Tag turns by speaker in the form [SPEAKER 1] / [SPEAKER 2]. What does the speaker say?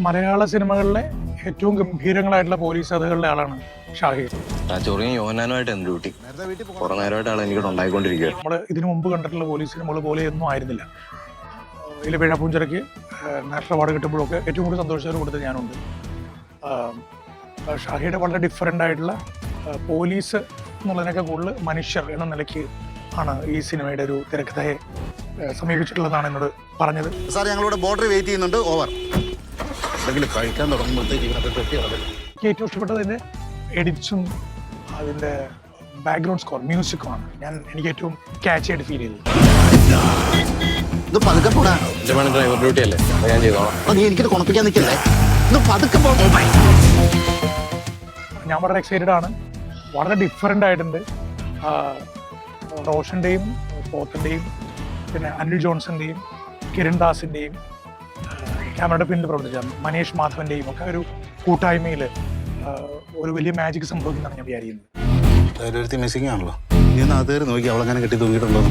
[SPEAKER 1] മലയാള സിനിമകളിലെ ഏറ്റവും ഗംഭീരങ്ങളായിട്ടുള്ള പോലീസ് കഥകളിലെ ആളാണ് ഷാഹിർ.
[SPEAKER 2] ചൊറിയും യോഹനാനുമായിട്ട് എന്ത് ഡ്യൂട്ടി കുറെ നേരമായിട്ടാണ് എനിക്ക് ഉണ്ടായിക്കൊണ്ടിരിക്കുക.
[SPEAKER 1] നമ്മൾ ഇതിനു മുമ്പ് കണ്ടിട്ടുള്ള പോലീസ് സിനിമകൾ പോലെയൊന്നും ആയിരുന്നില്ല. ഇതിൽ പിഴപ്പൂഞ്ചിറയ്ക്ക് നാഷണൽ അവാർഡ് കിട്ടുമ്പോഴൊക്കെ ഏറ്റവും കൂടുതൽ സന്തോഷത്തോട് കൊടുത്തത് ഞാനുണ്ട്. ഷാഹിയുടെ വളരെ ഡിഫറൻ്റ് ആയിട്ടുള്ള പോലീസ് എന്നുള്ളതിനൊക്കെ കൂടുതൽ മനുഷ്യർ എന്ന നിലയ്ക്ക് ആണ് ഈ സിനിമയുടെ ഒരു തിരക്കഥയെ സമീപിച്ചിട്ടുള്ളതാണ് എന്നോട് പറഞ്ഞത്.
[SPEAKER 3] സാർ ഞങ്ങളുടെ ബോർഡർ വെയിറ്റ് ചെയ്യുന്നുണ്ട്. ഓവർ. എന്തെങ്കിലും കഴിക്കാൻ തുടങ്ങുമ്പോഴത്തേക്ക്
[SPEAKER 1] എനിക്ക് ഏറ്റവും ഇഷ്ടപ്പെട്ടത് അതിൻ്റെ എഡിറ്റ്സും അതിൻ്റെ ബാക്ക്ഗ്രൗണ്ട് സ്കോർ മ്യൂസിക്കുമാണ്. എനിക്ക് ഏറ്റവും ക്യാച്ച് ആയിട്ട് ഫീൽ ചെയ്തത്.
[SPEAKER 3] ഇത് പതുക്കെ പോടാ.
[SPEAKER 2] ഡ്രൈവർ ഡ്യൂട്ടി അല്ലേ, ഞാൻ ചെയ്തോളാം.
[SPEAKER 3] നീ എനിക്കിത് കുണപ്പിക്കാൻ നിൽക്കല്ലേ. ഇത് പതുക്കെ പോടാ.
[SPEAKER 1] ഞാൻ വളരെ എക്സൈറ്റഡ് ആണ്. വളരെ ഡിഫറൻ്റ് ആയിട്ടുണ്ട്. റോഷൻ്റെയും പോത്തൻ്റെയും പിന്നെ അനിൽ ജോൺസൻ്റെയും കിരൺ ദാസിൻ്റെയും ക്യാമറയുടെ പിന്നിൽ പ്രവർത്തിച്ച മനീഷ് മാധവൻ്റെയും ഒക്കെ ഒരു കൂട്ടായ്മയിൽ ഒരു വലിയ മാജിക് സംഭവിക്കുന്നതാണ് ഞാൻ വിചാരിക്കുന്നത്.
[SPEAKER 3] മിസ്സിംഗ് ആണല്ലോ. നീ ഒന്ന് അതേറി നോക്കി അവളെങ്ങനെ കെട്ടി തൂങ്ങിയിട്ടുണ്ടോ.